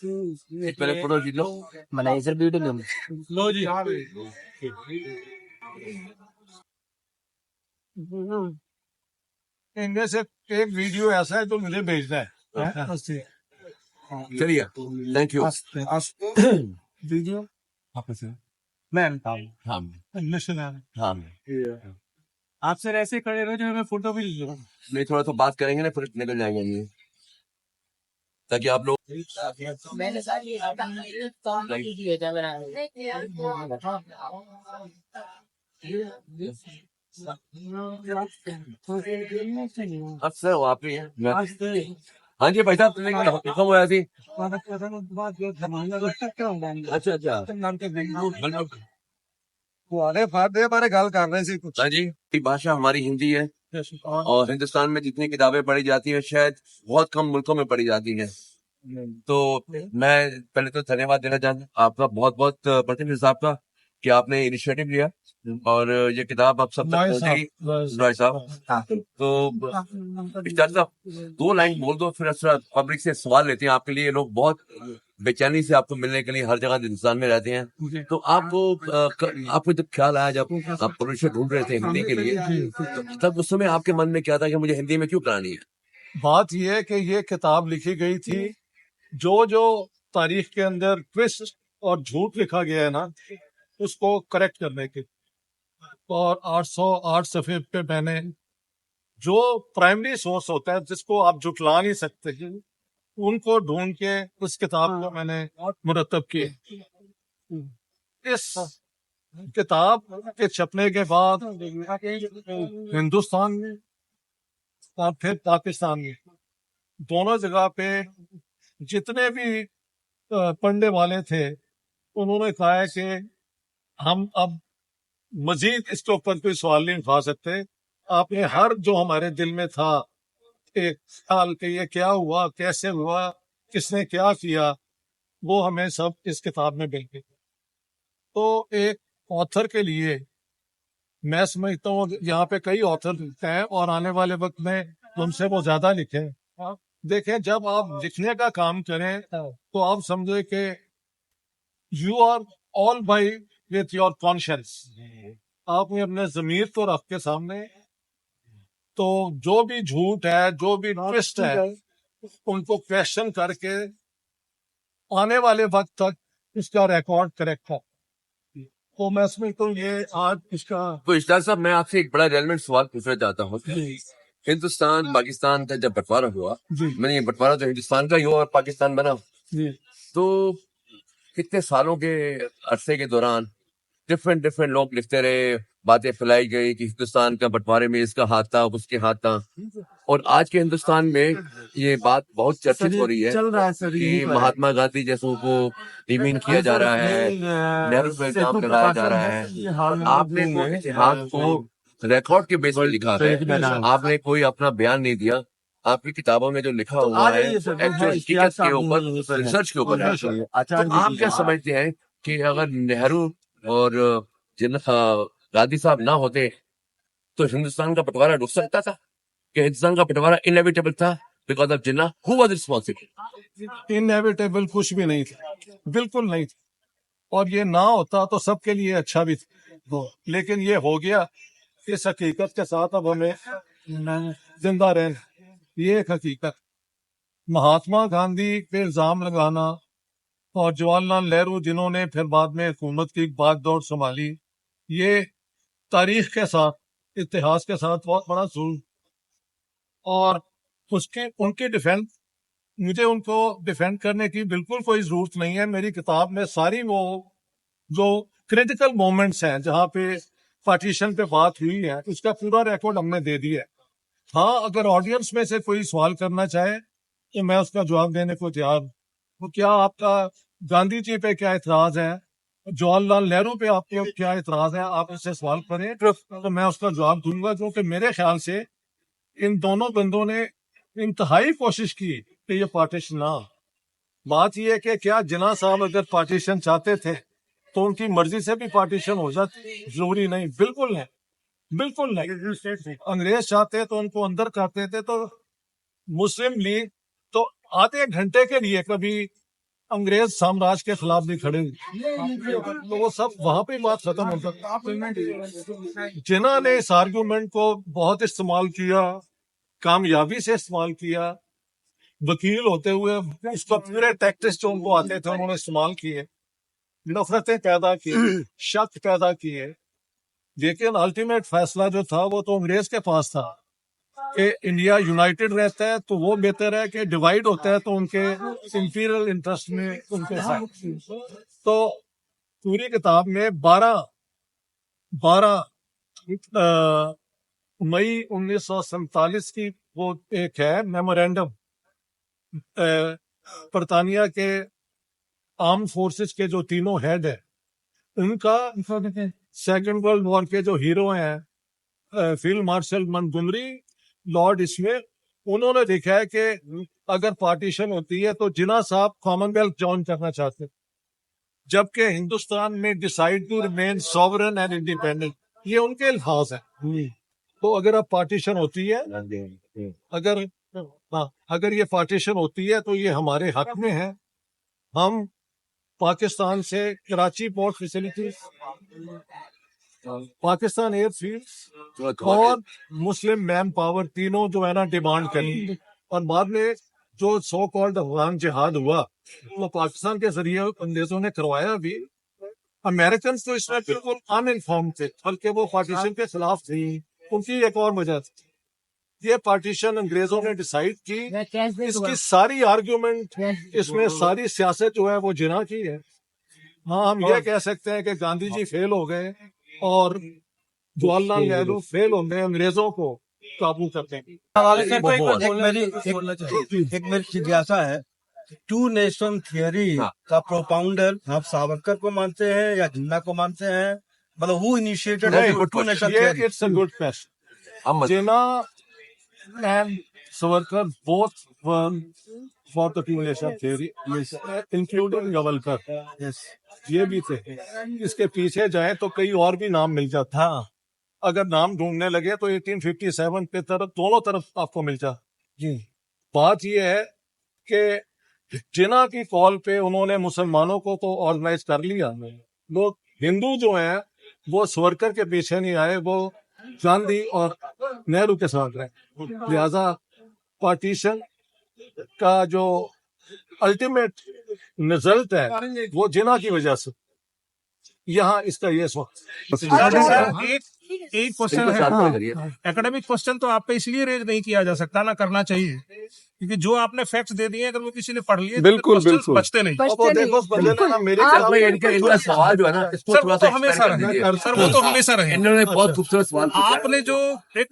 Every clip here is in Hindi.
पहले फोटो खींच लो। मैनेजर वीडियो लो जी। इनमें से एक वीडियो ऐसा है जो मुझे भेजना है। चलिए, थैंक यू। वीडियो मैम हाँ हाँ, आप सर ऐसे खड़े रहो जो मैं फोटो भी ले लूं। नहीं थोड़ा तो बात करेंगे ना, फिर निकल जाएंगे नहीं, ताकि आप लोग मैंने सारी अक्सर वहाँ पे हैं। हाँ जी भाई साहब, लिखा हुआ है ऐसे ही। अच्छा अच्छा, फादे हमारे गाल कर रहे थे कुछ। हाँ जी, भाषा हमारी हिंदी है और हिंदुस्तान में जितनी किताबें पढ़ी जाती हैं शायद बहुत कम मुल्कों में पढ़ी जाती हैं। तो मैं पहले तो धन्यवाद देना चाहता हूँ आपका बहुत बहुत प्रतिनिधि साहब का कि आपने इनिशिएटिव लिया और ये किताब आप सब तक पहुंचेगी। भाई साहब, तो इफ्तार साहब 2 लाइन बोल दो, फिर पब्लिक से सवाल लेते हैं। आपके लिए लोग बहुत बेचैनी से आपको मिलने के लिए हर जगह हिंदुस्तान में रहते हैं। तो आपको जब ख्याल आया, जब आप पब्लिशर ढूंढ रहे थे हिंदी के लिए, तब उस समय आपके मन में क्या था कि मुझे हिंदी में क्यों करानी है? बात यह है कि ये किताब लिखी गई थी, जो तारीख के अंदर ट्विस्ट और झूठ लिखा गया है ना, उसको करेक्ट करने के। और 808 सफ़े पे मैंने जो प्राइमरी सोर्स होता है जिसको आप जुटला नहीं सकते, उनको ढूंढ के उस किताब को मैंने मुरतब किया। इस किताब के छपने के बाद हिंदुस्तान में और फिर पाकिस्तान में दोनों जगह पे जितने भी पढ़ने वाले थे, उन्होंने कहा है कि हम अब मजीद इसके ऊपर कोई सवाल नहीं उठा सकते। आपने हर जो हमारे दिल में था एक ख्याल कि ये क्या हुआ, कैसे हुआ, किसने क्या किया, वो हमें सब इस किताब में मिल गई। तो एक ऑथर के लिए मैं समझता हूँ यहाँ पे कई ऑथर लिखते हैं और आने वाले वक्त में उनसे वो ज्यादा लिखे। देखें, जब आप लिखने का काम करें तो आप समझे कि you are all by with your conscience. आपने अपने जमीर को रख के सामने, तो जो भी झूठ है, जो भी ट्विस्ट है, उनको क्वेश्चन करके आने वाले वक्त तक इसका रिकॉर्ड करेक्ट है। तो मैं समझता हूँ ये आज इसका। तो इश्तार साहब, मैं आपसे एक बड़ा रेलेवेंट सवाल पूछना चाहता हूँ। हिंदुस्तान पाकिस्तान का जब बंटवारा हुआ, मैंने ये बंटवारा तो हिंदुस्तान का ही हुआ और पाकिस्तान बना, तो कितने सालों के अरसे के दौरान डिफरेंट लोग लिखते रहे, बातें फैलाई गई कि हिंदुस्तान का बंटवारे में इसका हाथ था, उसके हाथ था। और आज के हिंदुस्तान में ये बात बहुत चर्चित हो रही है कि महात्मा गांधी जैसों को डिमीन किया जा रहा है, नेहरू पे इल्जाम लगाया जा रहा है। आपने वो इतिहास को रिकॉर्ड के बेस पर लिखा है, आपने कोई अपना बयान नहीं दिया। आपकी किताबों में जो लिखा हुआ है एक्चुअल हकीकत के ऊपर, रिसर्च के ऊपर है। तो आप क्या समझते हैं कि अगर नेहरू और गांधी साहब ना होते तो हिंदुस्तान का बंटवारा रुक सकता था? कि हिंदुस्तान का बंटवारा इनएविटेबल था because of Jinnah? Who was responsible? Inevitable कुछ भी नहीं था, बिल्कुल नहीं था। और ये ना होता तो सबके लिए अच्छा भी था, लेकिन ये हो गया। इस हकीकत के साथ अब हमें जिंदा रहना, ये एक हकीकत। महात्मा गांधी पे इल्जाम लगाना और जवाहरलाल नेहरू जिन्होंने फिर बाद में हुकूमत की बागडोर संभाली, ये तारीख के साथ, इतिहास के साथ बहुत बड़ा जुल्म। और उनकी डिफेंस, मुझे उनको डिफेंड करने की बिल्कुल कोई जरूरत नहीं है। मेरी किताब में सारी वो जो क्रिटिकल मोमेंट्स हैं जहाँ पे पार्टीशन पे बात हुई है, उसका पूरा रिकॉर्ड हमने दे दिया है। हाँ, अगर ऑडियंस में से कोई सवाल करना चाहे तो मैं उसका जवाब देने को तैयार हूँ। तो क्या आपका गांधी जी पे क्या इतराज है, जवाहरलाल नेहरू पे आपको क्या इतराज है, आप उससे सवाल करें तो मैं उसका जवाब दूंगा। क्योंकि मेरे ख्याल से इन दोनों बंदों ने इंतहाई कोशिश की कि ये पार्टीशन ना। बात यह है कि क्या जिन्ना साहब अगर पार्टीशन चाहते थे तो उनकी मर्जी से भी पार्टीशन हो जाती? जरूरी नहीं, बिल्कुल नहीं, बिल्कुल नहीं। अंग्रेज चाहते तो उनको अंदर करते थे। तो मुस्लिम लीग तो आधे घंटे के लिए कभी अंग्रेज साम्राज्य के खिलाफ भी खड़े हुए, तो वो सब वहां पे बात खत्म होता। जिन्होंने इस आर्गुमेंट को बहुत इस्तेमाल किया, कामयाबी से इस्तेमाल किया, वकील होते हुए इसका पूरे टैक्टिक्स जो उनको आते थे उन्होंने इस्तेमाल किए, नफरतें पैदा की, शक पैदा किए, लेकिन अल्टीमेट फैसला जो था वो तो अंग्रेज के पास था कि इंडिया यूनाइटेड रहता है तो वो बेहतर है कि डिवाइड होता है तो उनके इंपीरियल इंटरेस्ट में उनके साथ। तो पूरी किताब में 12 मई 1947 की वो एक है मेमोरेंडम, बरतानिया के आर्म फोर्सेस के जो तीनों हेड है उनका सेकेंड वर्ल्ड वॉर के जो हीरो हैं फील्ड मार्शल मंटगोमरी, लॉर्ड इसमें, उन्होंने देखा है कि अगर पार्टीशन होती है तो जिन्ना साहब कॉमनवेल्थ ज्वाइन करना चाहते, जबकि हिंदुस्तान में decide to remain sovereign and independent, ये उनके लिहाज है। तो अगर अब पार्टीशन होती है, अगर ये पार्टीशन होती है तो ये हमारे हक में है। हम पाकिस्तान से Karachi port facilities, Pakistan airfield और मुस्लिम मैन पावर तीनों जो है ना डिमांड करी, और बाद में जो सो कॉल्ड अफगान जिहाद हुआ वो पाकिस्तान के जरिए अंग्रेजों ने करवाया भी। अमेरिकन तो इसमें बिल्कुल अनइन्फॉर्म थे, बल्कि वो पार्टीशन के खिलाफ थी। उनकी एक और वजह थी, ये पार्टीशन अंग्रेजों ने डिसाइड की, इसकी सारी आर्ग्यूमेंट, इसमें सारी सियासत जो है वो जिना की है। हाँ, हम ये कह सकते हैं कि गांधी जी फेल हो गए और जवाहरलाल नेहरू फेल हो गए अंग्रेजों को काबू करने की। एक मेरी जिज्ञासा है, टू नेशन थियरी का प्रोपाउंडर आप सावरकर को मानते हैं या जिन्ना को मानते हैं? मतलब who initiated two nation theory? It's a good question. Jinnah and Savarkar both were for the two nation theory, including Gawalkar. Yes. ये भी थे। इसके पीछे जाए तो कई और भी नाम मिल जाता। हाँ अगर नाम ढूंढने लगे तो 1857 पे तरफ दोनों तरफ आपको मिल जाता जी। बात ये है कि जिना की कॉल पे उन्होंने मुसलमानों को तो ऑर्गेनाइज कर लिया। लोग हिंदू जो हैं वो सावरकर के पीछे नहीं आए, वो गांधी और नेहरू के साथ रहे। लिहाजा पार्टीशन का जो अल्टीमेट रिजल्ट है वो जिना की वजह से यहाँ इसका ये एक क्वेश्चन है, एकेडमिक क्वेश्चन तो आप पे इसलिए रेज नहीं किया जा सकता, ना करना चाहिए, क्योंकि जो आपने फैक्ट्स दे दिए अगर वो किसी ने पढ़ लिए बिल्कुल बिल्कुल बचते नहीं। इनका सवाल जो है ना इसको सर थोड़ा वो सा तो हमेशा रहे, सर वो तो हमेशा रहे। इन्होंने बहुत खूबसूरत सवाल पूछा। आपने जो एक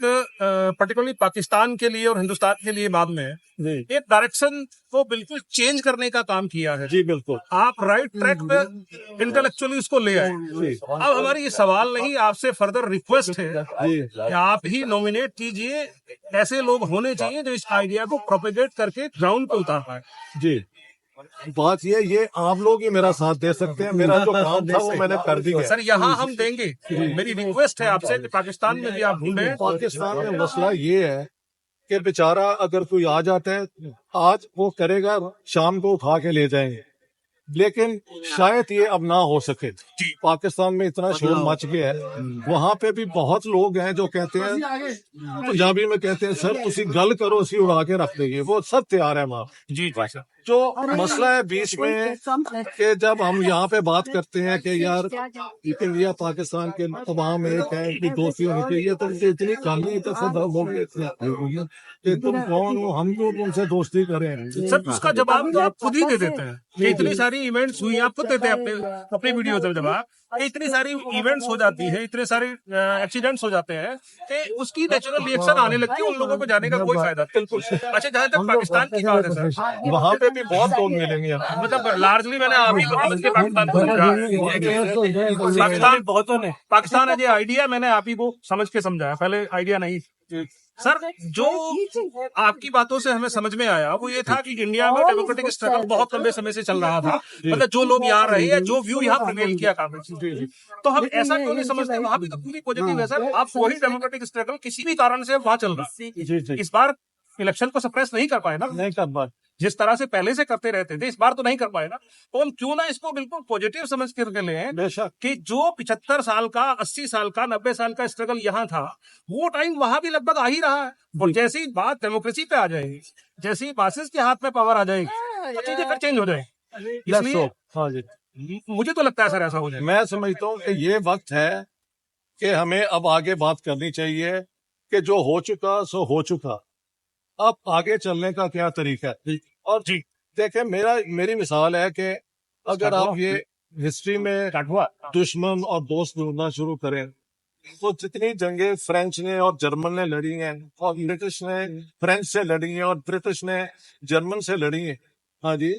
पर्टिकुलरली पाकिस्तान के लिए और हिंदुस्तान के लिए बाद में एक डायरेक्शन को बिल्कुल चेंज करने का काम किया है। जी बिल्कुल, आप राइट ट्रैक पे इंटेलेक्चुअली उसको ले आए। अब हमारी ये सवाल नहीं, आपसे फर्दर रिक्वेस्ट है कि आप ही नॉमिनेट कीजिए, ऐसे लोग होने चाहिए जो इस आइडिया को प्रोपेगेट करके ग्राउंड पे उतार पाए। जी बात ये आप लोग ही मेरा साथ दे सकते हैं। मेरा जो काम था वो मैंने कर दिया। सर यहाँ हम देंगे, मेरी रिक्वेस्ट है आपसे कि पाकिस्तान में भी आप ढूंढे। पाकिस्तान में मसला ये है कि बेचारा अगर कोई आ जाता है आज वो करेगा, शाम को उठा के ले जाएंगे, लेकिन शायद ये अब ना हो सके। पाकिस्तान में इतना शोर मच गया है, वहाँ पे भी बहुत लोग हैं जो कहते हैं, पंजाबी में कहते हैं सर तुसी गल करो असी उड़ा के रख देंगे, वो सब तैयार है वहाँ। जी सर, जो मसला है बीच में कि जब हम यहाँ पे बात करते हैं कि यार इंडिया पाकिस्तान के तमाम एक है कि दोस्ती होनी चाहिए, तो इतनी कमी कि तुम कौन हो, हम क्यों तुमसे दोस्ती करें। सर उसका जवाब तो आप खुद ही दे देते हैं कि इतनी सारी इवेंट्स हुई, आप खुद देते हैं अपने वीडियो से जवाब। इतनी सारी इवेंट्स हो जाती है, इतने सारे एक्सीडेंट्स हो जाते हैं कि उसकी नेचुरल रिएक्शन आने लगती है, उन लोगों को जाने का कोई फायदा नहीं। बिल्कुल। अच्छा, जहाँ तक पाकिस्तान की बात है सर, वहाँ पे भी बहुत लोग मिलेंगे। मतलब लार्जली मैंने आप ही पाकिस्तान को समझा, पाकिस्तान है ये आइडिया मैंने आप ही को समझ के समझाया, पहले आइडिया नहीं। सर जो आपकी बातों से हमें समझ में आया वो ये था कि इंडिया में डेमोक्रेटिक स्ट्रगल बहुत लंबे समय से चल रहा था, मतलब जो लोग यहाँ रहे हैं, जो व्यू यहाँ प्रिवेल किया कांग्रेस, तो हम ऐसा क्यों नहीं समझते, वहाँ भी तो पूरी पॉजिटिव है सर। आप वही डेमोक्रेटिक स्ट्रगल किसी भी कारण से वहाँ चल रहा है, इस बार इलेक्शन को सप्रेस नहीं कर पाए ना। नहीं कर पाए, जिस तरह से पहले से करते रहते थे, इस बार तो नहीं कर पाए ना, तो हम क्यों ना इसको बिल्कुल पॉजिटिव समझ करके लें बेशक कि जो 75 साल का, 80 साल का, 90 साल का स्ट्रगल यहाँ था, वो टाइम वहां भी लगभग आ ही रहा है। और जैसी बात डेमोक्रेसी पे आ जाएगी, जैसी मासेस के हाथ में पावर आ जाएगी, तो चीजें फिर चेंज हो जाएगी। इसलिए हाँ जी, मुझे तो लगता है सर ऐसा हो जाएगा। मैं समझता हूँ कि ये वक्त है कि हमें अब आगे बात करनी चाहिए कि जो हो चुका सो हो चुका, अब आगे चलने का क्या तरीका है। और जी देखें, मेरी मिसाल है कि अगर आप ये हिस्ट्री में दुश्मन और दोस्त ढूंढना शुरू करें तो जितनी जंगें फ्रेंच ने और जर्मन ने लड़ी हैं, और ब्रिटिश ने फ्रेंच से लड़ी हैं, और ब्रिटिश ने जर्मन से लड़ी हैं, हाँ जी,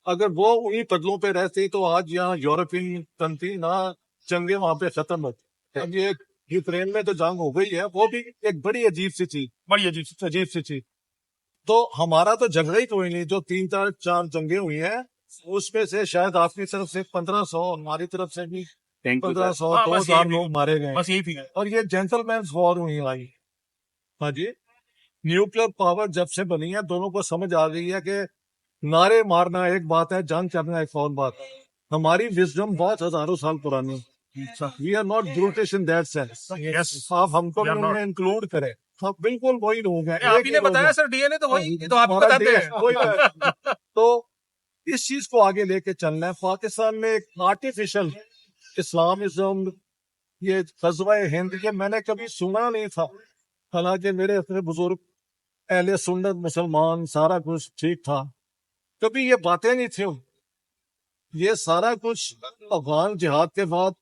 अगर वो उन्हीं पदलों पे रहती तो आज यहाँ यूरोपियन कंट्री ना जंगे वहां पे खत्म होती। अब ये यूक्रेन में तो जंग हो गई है, वो भी एक बड़ी अजीब सी चीज, बड़ी अजीब सी चीज। तो हमारा तो झगड़ा ही कोई नहीं, जो 3-4 जंगे हुई हैं उसमें से शायद आपकी तरफ से 1500, हमारी तरफ से भी 1500, हाँ, बस 2000 यही लोग मारे गए, बस यही फिगर। और ये जेंटलमैन वॉर हुई आई। हाँ जी, न्यूक्लियर पावर जब से बनी है, दोनों को समझ आ गई है कि नारे मारना एक बात है, जंग करना एक और बात है। हमारी विजडम बहुत हजारों साल पुरानी, we are not British in that sense. Yes, आप हमको We are not. इंक्लूड करें, हम बिल्कुल वही लोग हैं। आप एक ही ही ने लोग बताया हैं। सर, डीएनए तो वही, ये तो आप ही हमारा बताते देश हैं। वही है। तो इस चीज को आगे लेके चलना है। पाकिस्तान में एक आर्टिफिशियल इस्लामिज्म, ये ग़ज़वा-ए हिंद, ये मैंने कभी सुना नहीं था, हालांकि मेरे अपने बुजुर्ग अहले सुन्नत मुसलमान, सारा कुछ ठीक था, कभी ये बातें नहीं थी। ये सारा कुछ अफगान जिहाद के बाद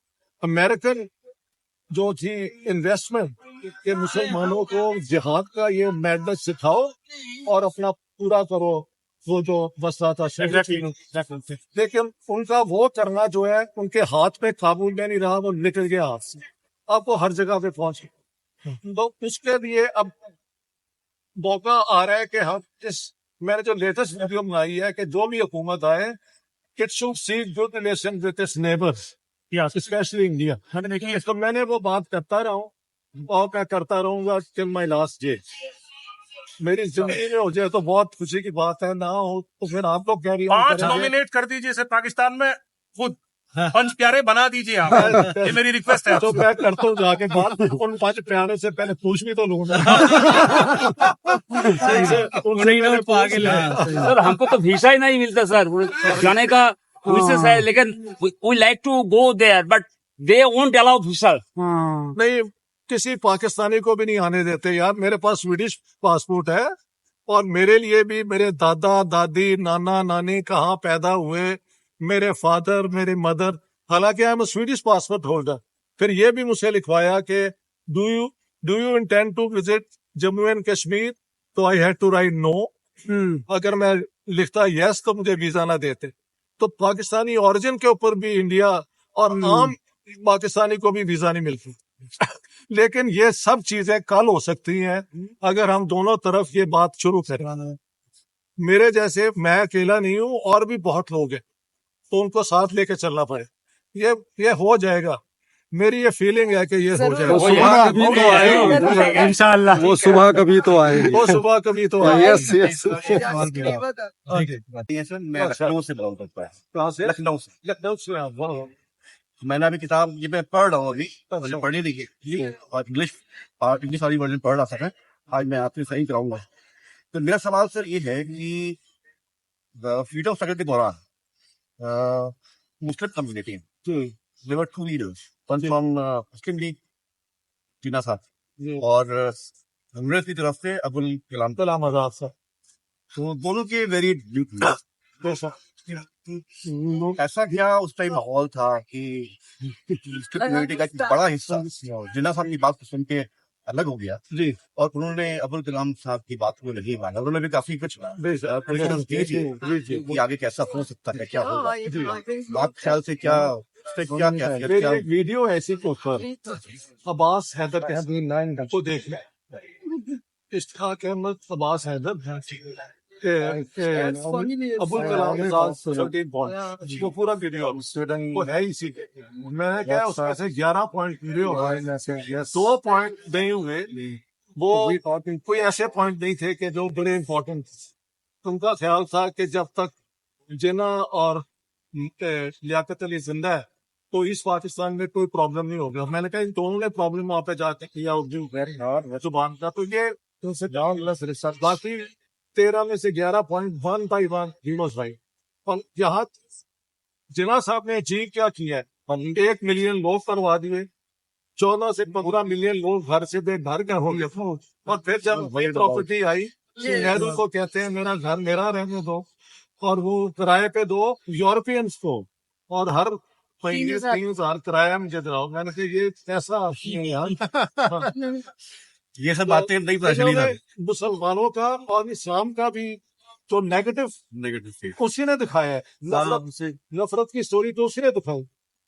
अमेरिकन जो थी इन्वेस्टमेंट के मुसलमानों को जिहाद का ये मैडनेस सिखाओ और अपना पूरा करो, वो जो मसला था। लेकिन उनका वो करना जो है, उनके हाथ में काबू में नहीं रहा, वो निकल गया हाथ से, अब वो हर जगह पे पहुंचे। तो उसके लिए अब मौका आ रहा है कि हम मैंने जो लेटेस्ट वीडियो बनाई है कि जो भी हुकूमत आए, it should seek good relation with its neighbours, specially India. तो मैंने वो बात करता रहा हूँ और मैं करता रहूंगा टिल माय लास्ट डे। मेरी जिंदगी में हो जाए तो बहुत खुशी की बात है, ना हो तो फिर आप लोग कैरी ऑन 5 करेंगे। नॉमिनेट कर दीजिए सर पाकिस्तान में, खुद 5 प्यारे बना दीजिए आप, ये मेरी रिक्वेस्ट है तो आपसे। मैं करता हूँ जाके बात, उन 5 प्यारे से पहले पूछ भी तो लूंगा। सर हमको तो वीजा ही नहीं मिलता सर जाने का, विशेष है, लेकिन we like to go there but they won't allow visa. नहीं, किसी पाकिस्तानी को भी नहीं आने देते यार। मेरे पास स्वीडिश पासपोर्ट है, और मेरे लिए भी मेरे दादा दादी नाना नानी कहाँ पैदा हुए, मेरे फादर मेरे मदर, हालांकि I am Swedish passport holder. फिर ये भी मुझसे लिखवाया कि do you intend to visit Jammu and Kashmir, तो I had to write no. अगर मैं लिखता यस तो मुझे वीजा ना देते। तो पाकिस्तानी ओरिजिन के ऊपर भी इंडिया और आम पाकिस्तानी को भी वीजा नहीं मिलती। लेकिन ये सब चीजें कल हो सकती हैं अगर हम दोनों तरफ ये बात शुरू करें। मेरे जैसे, मैं अकेला नहीं हूँ, और भी बहुत लोग हैं, तो उनको साथ लेके चलना पड़े। ये हो जाएगा, मेरी ये फीलिंग है कि ये हो जाएगा। वो सुबह कभी तो आएगी इंशाल्लाह, वो सुबह कभी तो आएगी, वो सुबह कभी तो आएगी। Yes yes. मैं लखनऊ से बिलोंग करता है। कहाँ से? लखनऊ से। लखनऊ से आप? वाह। मैंने अभी किताब ये मैं पढ़ रहा हूँ अभी, मुझे पढ़नी नहीं है, और इंग्लिश वाली वर्जन पढ़ रहा था मैं, आज मैं आपसे सही कराऊंगा। तो मेरा सवाल सर ये है कि फ्रीडम स्ट्रगल के दौरान Muslim community there were 2 leaders, one from Muslim League Jinnah साहब, और कांग्रेस की तरफ से अब्दुल कलाम आजाद साहब। तो दोनों के वेरी ऐसा क्या उस टाइम माहौल था कि मुस्लिम कम्युनिटी का एक बड़ा हिस्सा जिन्ना साहब की बात सुन के अलग हो गया जी, और उन्होंने अब्दुल कलाम साहब की बात को नहीं माना। उन्होंने भी काफी कुछ कि आगे कैसा हो सकता है, क्या होगा, आप ख्याल से क्या एक वीडियो ऐसी को अब्बास हैदर को देख लें, इश्तियाक अहमद अब्बास हैदर अब्दुल कलाम आजाद, वो पूरा वीडियो वो है इसी के। मैंने क्या उसमें से 11 पॉइंट वीडियो, 2 पॉइंट नहीं हुए, वो कोई ऐसे पॉइंट नहीं थे कि जो बड़े इम्पोर्टेंट थे। उनका ख्याल था कि जब तक जिन्ना और लियाकत अली जिंदा है तो इस पाकिस्तान में कोई प्रॉब्लम नहीं होगा। मैंने कहा इन दोनों ने प्रॉब्लम वहाँ पे जाके किया उर्दू जुबान का, तो ये बाकी 13 में से 11.1 बाई 1 हीरोज भाई। और यहाँ जिना साहब ने जी क्या किया है, 1 मिलियन लोग करवा दिए, 14 से 15 मिलियन लोग घर से बेघर के हो गए। और फिर जब वही प्रॉपर्टी आई, नेहरू को कहते हैं मेरा घर मेरा रहने दो, और वो किराए पे दो यूरोपियंस को, और हर महीने 3,000 किराया मुझे दिलाओ। मैंने कहा ये कैसा है यार। ये सब बातें नहीं पता चली था। मुसलमानों का और इस्लाम का भी जो नेगेटिव उसी ने दिखाया है, नफरत की स्टोरी तो उसी ने दिखाई,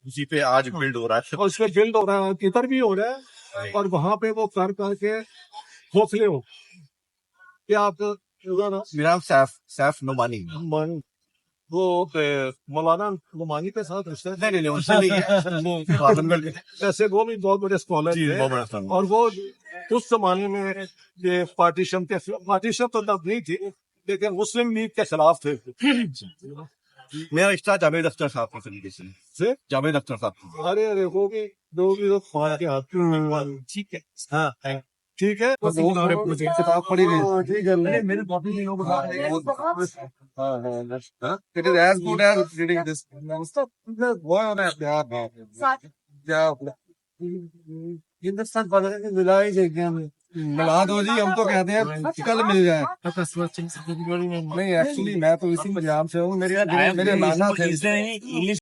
उसी पे आज बिल्ड हो रहा है। और उसमें बिल्ड हो रहा है, इधर भी हो रहा है, और वहां पे वो कर करके खोखले हो क्या आप। मेरा नाम सैफ नुमानी। वो मौलाना नुमानी के साथ रिश्ता है। नहीं उनसे नहीं है। ऐसे वो भी बहुत बड़े स्कॉलर जी, थे, बहुत बड़ा स्थान। और वो उस जमाने में ये पार्टीशन तो तब नहीं थी, लेकिन मुस्लिम लीग के खिलाफ थे। मेरा रिश्ता जावेद अख्तर साहब के तरीके से जावेद अख्तर साहब। अरे वो भी तो ख्वाह के हाथ। ठीक है, हाँ ठीक है, किताब पढ़ी नहीं। ठीक है, मेरे कॉपी नहीं It is as good as reading this. Hindustan मिला ही देंगे हमें। मिला दो जी, हम तो कहते हैं कल मिल जाए। नहीं एक्चुअली मैं तो इसी पंजाब से हूँ। मेरे नाना थे। इंग्लिश